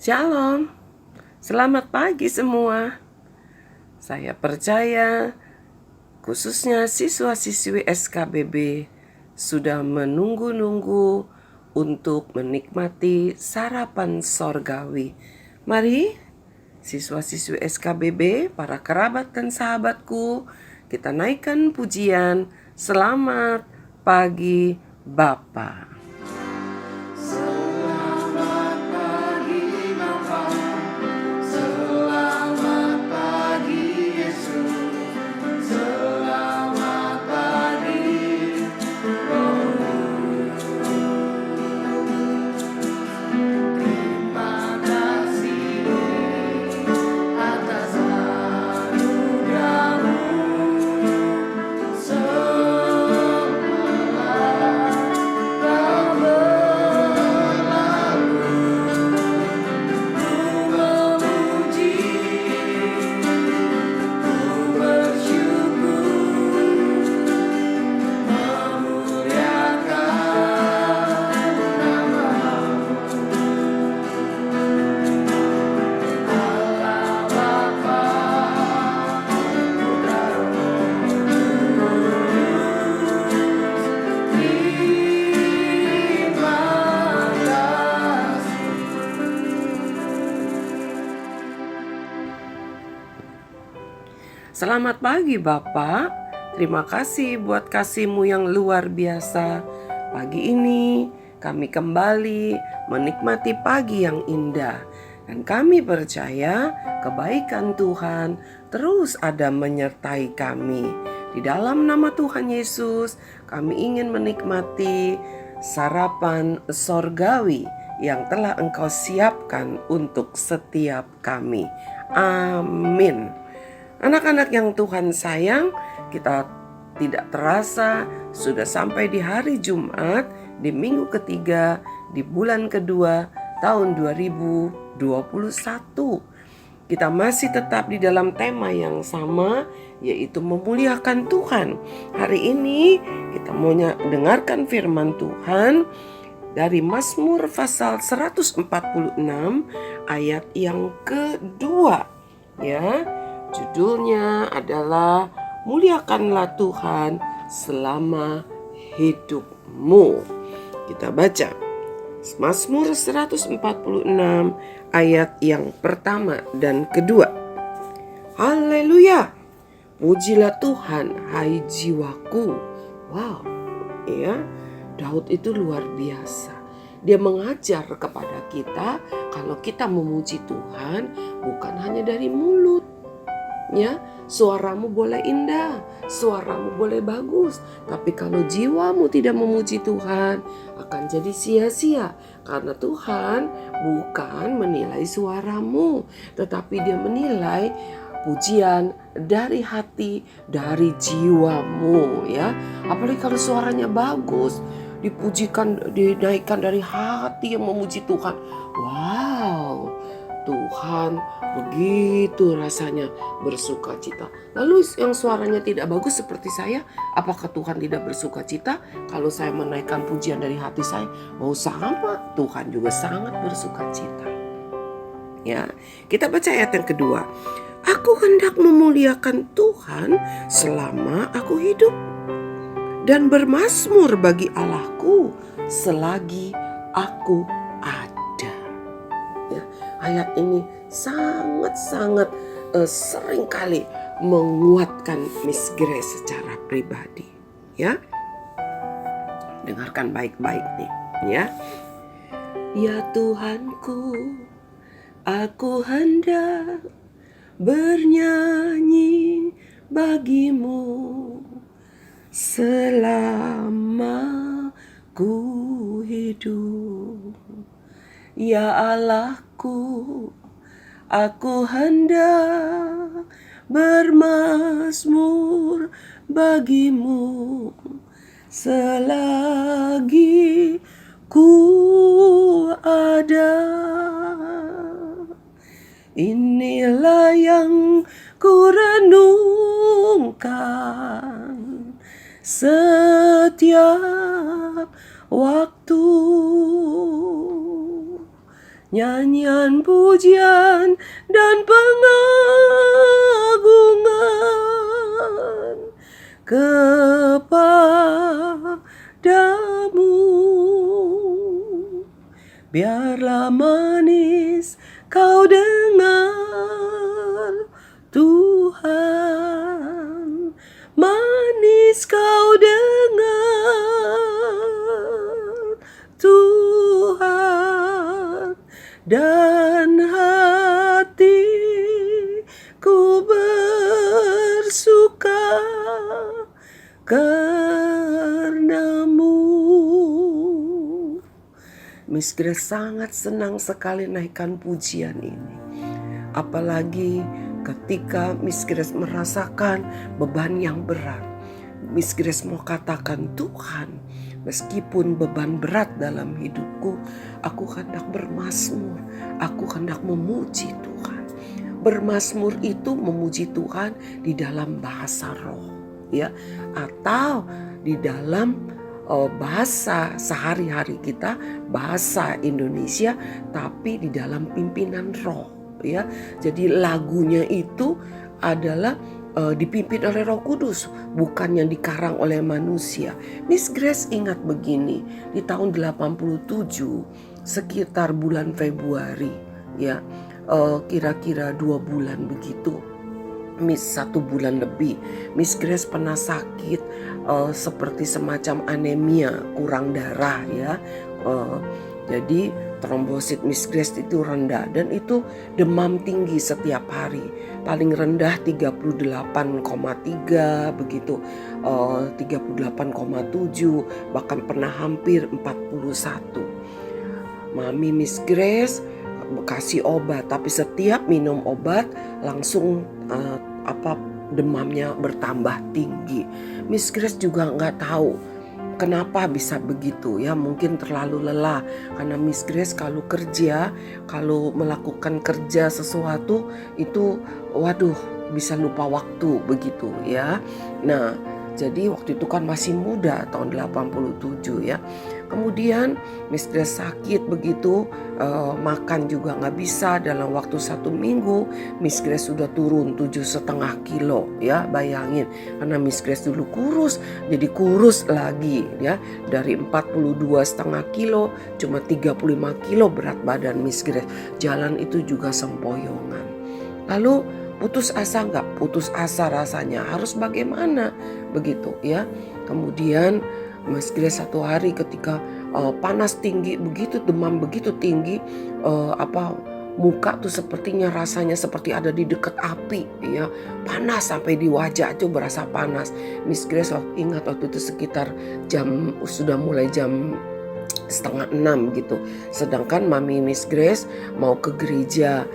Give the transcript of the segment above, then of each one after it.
Shalom, selamat pagi semua. Saya percaya khususnya siswa-siswi SKBB sudah menunggu-nunggu untuk menikmati sarapan sorgawi. Mari siswa-siswi SKBB, para kerabat dan sahabatku, kita naikkan pujian Selamat Pagi Bapa. Selamat pagi Bapak, terima kasih buat kasih-Mu yang luar biasa. Pagi ini kami kembali menikmati pagi yang indah. Dan kami percaya kebaikan Tuhan terus ada menyertai kami. Di dalam nama Tuhan Yesus, kami ingin menikmati sarapan sorgawi yang telah Engkau siapkan untuk setiap kami. Amin. Anak-anak yang Tuhan sayang, kita tidak terasa sudah sampai di hari Jumat, di minggu ketiga, di bulan kedua tahun 2021. Kita masih tetap di dalam tema yang sama, yaitu memuliakan Tuhan. Hari ini kita mau dengarkan firman Tuhan dari Mazmur pasal 146 ayat yang kedua, ya. Judulnya adalah Muliakanlah Tuhan selama hidupmu. Kita baca Mazmur 146 ayat yang pertama dan kedua. Haleluya, pujilah Tuhan hai jiwaku. Wow, ya, Daud itu luar biasa. Dia mengajar kepada kita kalau kita memuji Tuhan bukan hanya dari mulut. Ya, suaramu boleh indah, suaramu boleh bagus, tapi kalau jiwamu tidak memuji Tuhan, akan jadi sia-sia. Karena Tuhan bukan menilai suaramu, tetapi Dia menilai pujian dari hati, dari jiwamu, ya. Apalagi kalau suaranya bagus, dipujikan, dinaikkan dari hati yang memuji Tuhan. Wow, Tuhan begitu rasanya bersuka cita. Lalu yang suaranya tidak bagus seperti saya, apakah Tuhan tidak bersuka cita? Kalau saya menaikkan pujian dari hati saya, sama, Tuhan juga sangat bersuka cita. Ya, kita baca ayat yang kedua. Aku hendak memuliakan Tuhan selama aku hidup, dan bermazmur bagi Allahku selagi aku ada. Ya, ayat ini sangat-sangat sering kali menguatkan Miss Grace secara pribadi, ya. Dengarkan baik-baik nih, ya. Ya Tuhanku, aku hendak bernyanyi bagimu selama ku hidup. Ya Allahku, aku hendak bermazmur bagimu selagi ku ada. Inilah yang ku renungkan setiap waktu. Nyanyian kepadamu. Biarlah manis kau dengar Tuhan, manis kau dengar Tuhan, dan hatiku bersuka karenamu. Miss Grace sangat senang sekali naikkan pujian ini. Apalagi ketika Miss Grace merasakan beban yang berat. Miss Grace mau katakan, Tuhan, meskipun beban berat dalam hidupku, aku hendak bermazmur, aku hendak memuji Tuhan. Bermazmur itu memuji Tuhan di dalam bahasa roh, ya, atau di dalam bahasa sehari-hari kita, bahasa Indonesia, tapi di dalam pimpinan roh, ya. Jadi lagunya itu adalah dipimpin oleh Roh Kudus, bukan yang dikarang oleh manusia. Miss Grace ingat begini, di tahun 87 sekitar bulan Februari, ya, kira-kira 2 bulan begitu, Miss 1 bulan lebih, Miss Grace pernah sakit seperti semacam anemia, kurang darah, ya. Jadi trombosit Miss Grace itu rendah dan itu demam tinggi setiap hari. Paling rendah 38,3 begitu, 38,7, bahkan pernah hampir 41. Mami Miss Grace kasih obat, tapi setiap minum obat langsung demamnya bertambah tinggi. Miss Grace juga nggak tahu kenapa bisa begitu, ya. Mungkin terlalu lelah, karena Miss Grace kalau kerja, kalau melakukan kerja sesuatu itu, waduh, bisa lupa waktu begitu, ya. Nah, jadi waktu itu kan masih muda, tahun 87, ya. Kemudian Miss Grace sakit begitu, makan juga gak bisa. Dalam waktu 1 minggu Miss Grace sudah turun 7,5 kilo, ya, bayangin. Karena Miss Grace dulu kurus, jadi kurus lagi, ya. Dari 42,5 kilo cuma 35 kilo berat badan Miss Grace. Jalan itu juga sempoyongan. Lalu putus asa nggak? Putus asa rasanya, harus bagaimana begitu, ya. Kemudian Miss Grace satu hari ketika panas tinggi begitu, demam begitu tinggi, muka tuh sepertinya rasanya seperti ada di dekat api, ya. Panas sampai di wajah aja berasa panas. Miss Grace ingat waktu itu sekitar sudah mulai jam 5:30 gitu. Sedangkan Mami Miss Grace mau ke gereja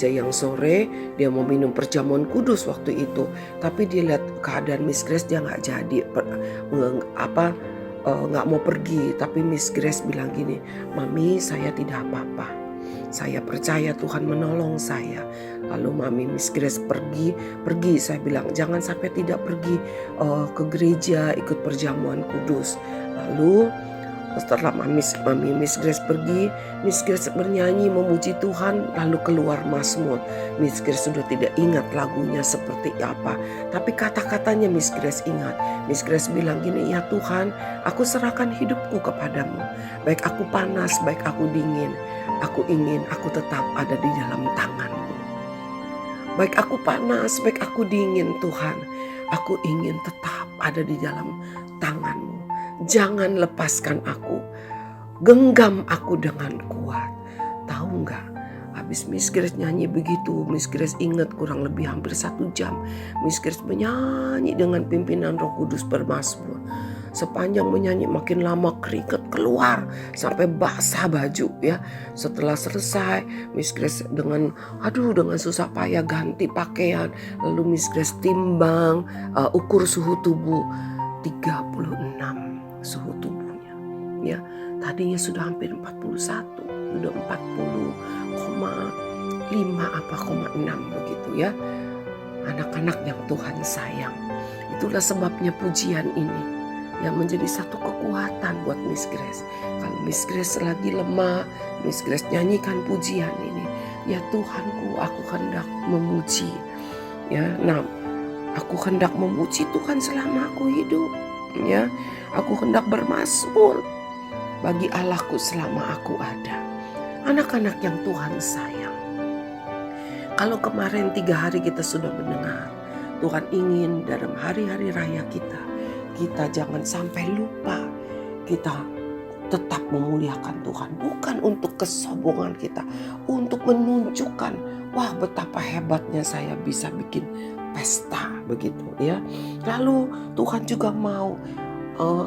yang sore, dia mau minum perjamuan kudus waktu itu. Tapi dia lihat keadaan Miss Grace, dia nggak jadi nggak mau pergi. Tapi Miss Grace bilang gini, Mami, saya tidak apa-apa, saya percaya Tuhan menolong saya. Lalu Mami Miss Grace pergi. Saya bilang jangan sampai tidak pergi ke gereja ikut perjamuan kudus. Lalu setelah Mami Miss Grace pergi, Miss Grace bernyanyi memuji Tuhan, lalu keluar mazmur. Miss Grace sudah tidak ingat lagunya seperti apa, tapi kata-katanya Miss Grace ingat. Miss Grace bilang gini, ya Tuhan, aku serahkan hidupku kepadamu. Baik aku panas, baik aku dingin, aku ingin aku tetap ada di dalam tangan-Mu. Baik aku panas, baik aku dingin, Tuhan, aku ingin tetap ada di dalam tangan-Mu. Jangan lepaskan aku, genggam aku dengan kuat. Tahu nggak? Habis Miss Grace nyanyi begitu, Miss Grace ingat kurang lebih hampir 1 jam. Miss Grace menyanyi dengan pimpinan Roh Kudus bermazmur. Sepanjang menyanyi makin lama keringat keluar sampai basah baju, ya. Setelah selesai Miss Grace dengan susah payah ganti pakaian. Lalu Miss Grace timbang, ukur suhu tubuh 36 suhu tubuhnya, ya. Tadinya sudah hampir 41, sudah 40,5 begitu, ya. Anak-anak yang Tuhan sayang. Itulah sebabnya pujian ini yang menjadi satu kekuatan buat Miss Grace. Kalau Miss Grace lagi lemah, Miss Grace nyanyikan pujian ini. Ya Tuhanku, aku hendak memuji. Ya, nah, Aku hendak memuji Tuhan selama aku hidup. Ya, aku hendak bermazmur bagi Allahku selama aku ada. Anak-anak yang Tuhan sayang. Kalau kemarin 3 hari kita sudah mendengar, Tuhan ingin dalam hari-hari raya kita jangan sampai lupa kita tetap memuliakan Tuhan. Bukan untuk kesombongan kita, untuk menunjukkan, wah betapa hebatnya saya bisa bikin pesta begitu ya. Lalu Tuhan juga mau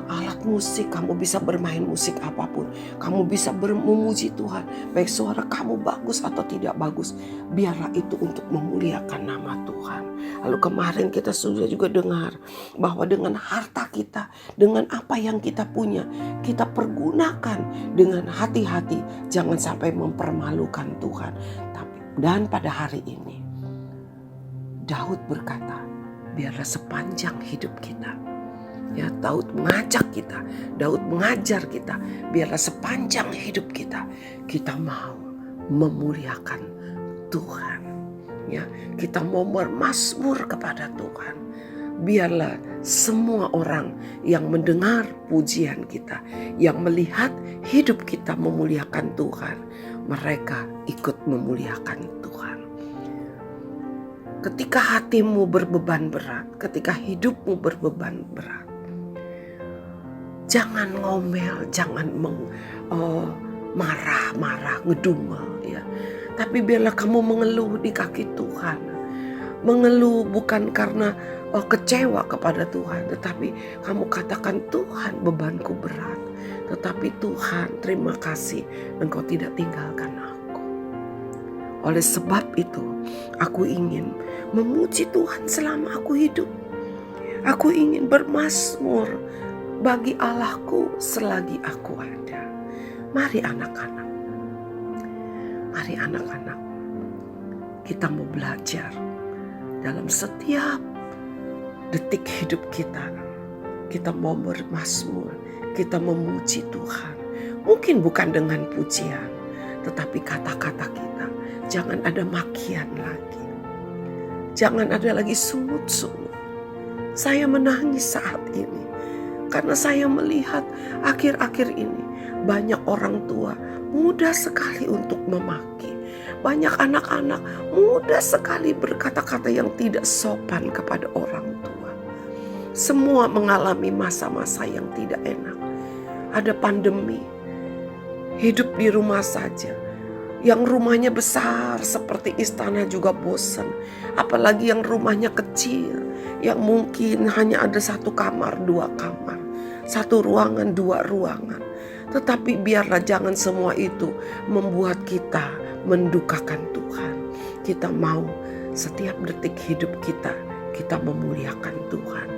alat musik, kamu bisa bermain musik apapun, kamu bisa memuji Tuhan, baik suara kamu bagus atau tidak bagus, biarlah itu untuk memuliakan nama Tuhan. Lalu kemarin kita sudah juga dengar bahwa dengan harta kita, dengan apa yang kita punya, kita pergunakan dengan hati-hati, jangan sampai mempermalukan Tuhan. Dan pada hari ini Daud berkata, biarlah sepanjang hidup kita, ya, Daud mengajak kita, Daud mengajar kita, biarlah sepanjang hidup kita mau memuliakan Tuhan. Ya, kita mau bermazmur kepada Tuhan. Biarlah semua orang yang mendengar pujian kita, yang melihat hidup kita memuliakan Tuhan, mereka ikut memuliakan Tuhan. Ketika hatimu berbeban berat, ketika hidupmu berbeban berat, jangan ngomel, jangan marah-marah, ngedumel ya. Tapi biarlah kamu mengeluh di kaki Tuhan. Mengeluh bukan karena kecewa kepada Tuhan, tetapi kamu katakan, Tuhan bebanku berat, tetapi Tuhan terima kasih Engkau tidak tinggalkan aku. Oleh sebab itu aku ingin memuji Tuhan selama aku hidup. Aku ingin bermazmur bagi Allahku selagi aku ada. Mari anak-anak, kita mau belajar dalam setiap detik hidup kita mau bermazmur, kita memuji Tuhan. Mungkin bukan dengan pujian, tetapi kata-kata kita jangan ada makian lagi, jangan ada lagi sungut-sungut. Saya menangis saat ini karena saya melihat akhir-akhir ini banyak orang tua mudah sekali untuk memaki. Banyak anak-anak mudah sekali berkata-kata yang tidak sopan kepada orang tua. Semua mengalami masa-masa yang tidak enak. Ada pandemi, hidup di rumah saja. Yang rumahnya besar seperti istana juga bosan. Apalagi yang rumahnya kecil, yang mungkin hanya ada 1 kamar, 2 kamar, 1 ruangan, 2 ruangan. Tetapi biarlah jangan semua itu membuat kita mendukakan Tuhan. Kita mau setiap detik hidup kita memuliakan Tuhan.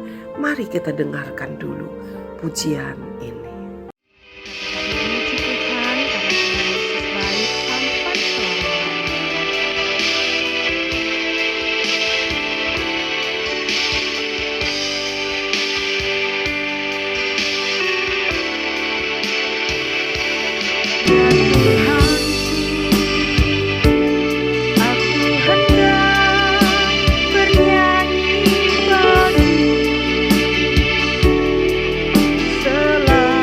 Mari kita dengarkan dulu pujian ini. Selalu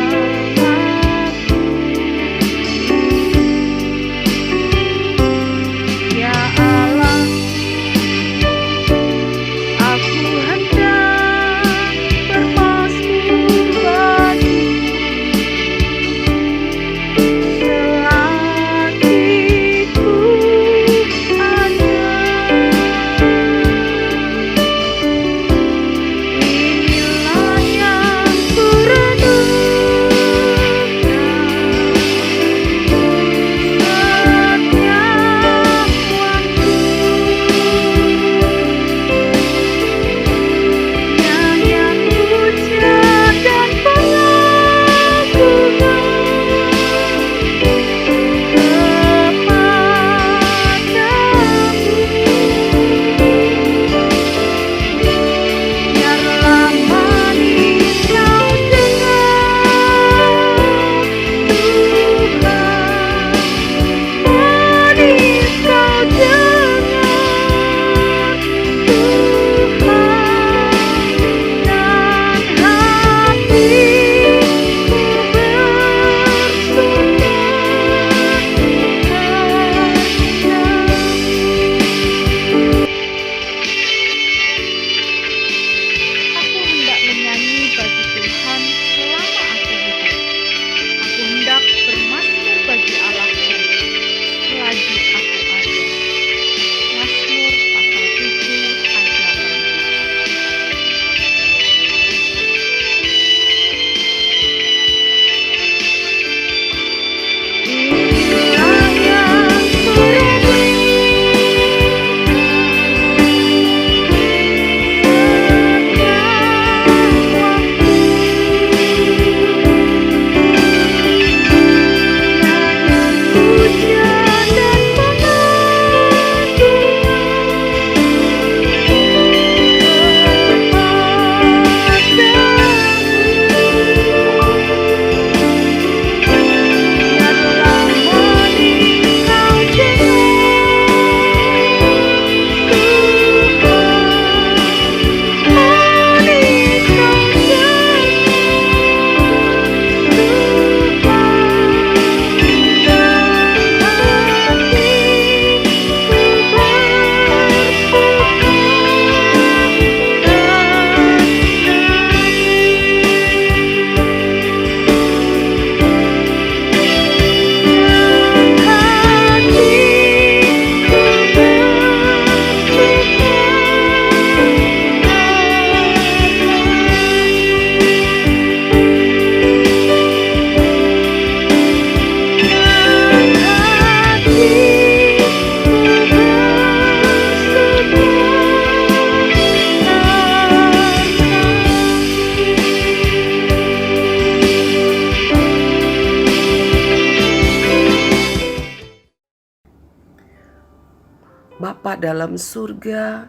Bapa dalam surga,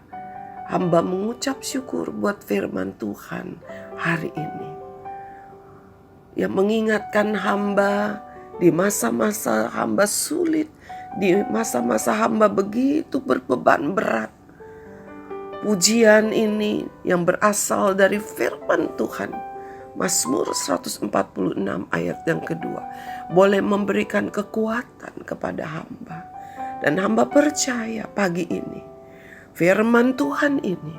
hamba mengucap syukur buat firman Tuhan hari ini, yang mengingatkan hamba di masa-masa hamba sulit, di masa-masa hamba begitu berbeban berat. Pujian ini yang berasal dari firman Tuhan, Mazmur 146 ayat yang kedua, boleh memberikan kekuatan kepada hamba. Dan hamba percaya pagi ini, firman Tuhan ini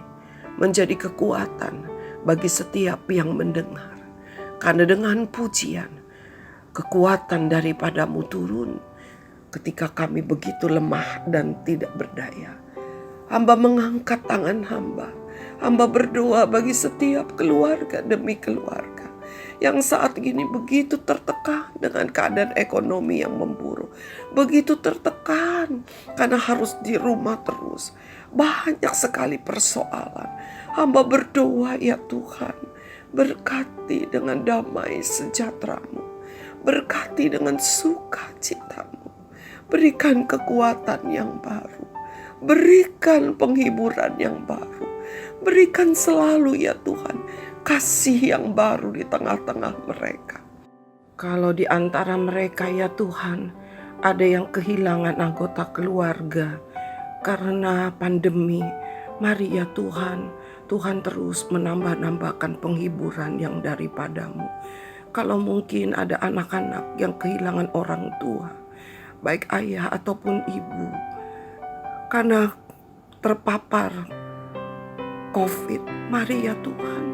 menjadi kekuatan bagi setiap yang mendengar. Karena dengan pujian, kekuatan daripadamu turun ketika kami begitu lemah dan tidak berdaya. Hamba mengangkat tangan hamba. Hamba berdoa bagi setiap keluarga demi keluarga yang saat ini begitu tertekan dengan keadaan ekonomi yang memburuk. Begitu tertekan karena harus di rumah terus. Banyak sekali persoalan. Hamba berdoa, ya Tuhan, berkati dengan damai sejahtera-Mu. Berkati dengan sukacita-Mu. Berikan kekuatan yang baru. Berikan penghiburan yang baru. Berikan selalu, ya Tuhan, kasih yang baru di tengah-tengah mereka. Kalau di antara mereka, ya Tuhan, ada yang kehilangan anggota keluarga karena pandemi, mari ya Tuhan, Tuhan terus menambah-nambahkan penghiburan yang daripadamu. Kalau mungkin ada anak-anak yang kehilangan orang tua, baik ayah ataupun ibu, karena terpapar COVID, mari ya Tuhan,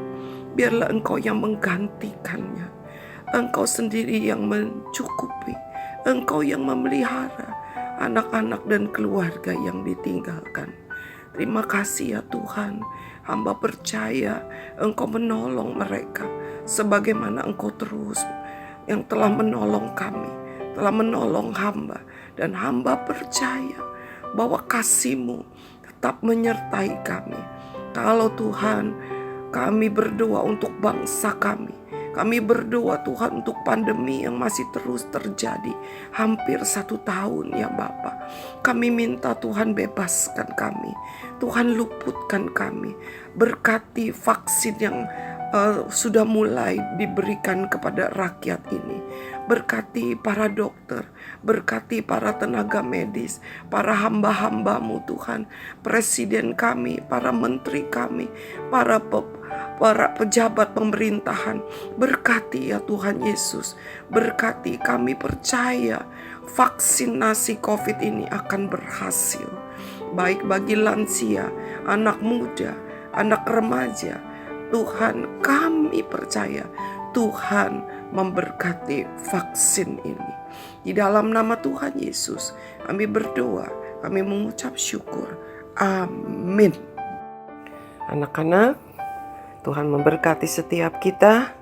biarlah Engkau yang menggantikannya. Engkau sendiri yang mencukupi, Engkau yang memelihara anak-anak dan keluarga yang ditinggalkan. Terima kasih ya Tuhan, hamba percaya Engkau menolong mereka sebagaimana Engkau terus yang telah menolong kami, telah menolong hamba. Dan hamba percaya bahwa kasih-Mu tetap menyertai kami. Kalau Tuhan, kami berdoa untuk bangsa kami. Kami berdoa Tuhan untuk pandemi yang masih terus terjadi hampir 1 tahun ya Bapa. Kami minta Tuhan bebaskan kami. Tuhan luputkan kami. Berkati vaksin yang sudah mulai diberikan kepada rakyat ini. Berkati para dokter, berkati para tenaga medis, para hamba-hamba-Mu Tuhan, presiden kami, para menteri kami, para pejabat pemerintahan. Berkati ya Tuhan Yesus, berkati. Kami percaya vaksinasi COVID ini akan berhasil, baik bagi lansia, anak muda, anak remaja. Tuhan, kami percaya Tuhan memberkati vaksin ini. Di dalam nama Tuhan Yesus kami berdoa, kami mengucap syukur. Amin. Anak-anak, Tuhan memberkati setiap kita.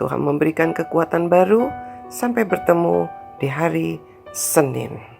Tuhan memberikan kekuatan baru. Sampai bertemu di hari Senin.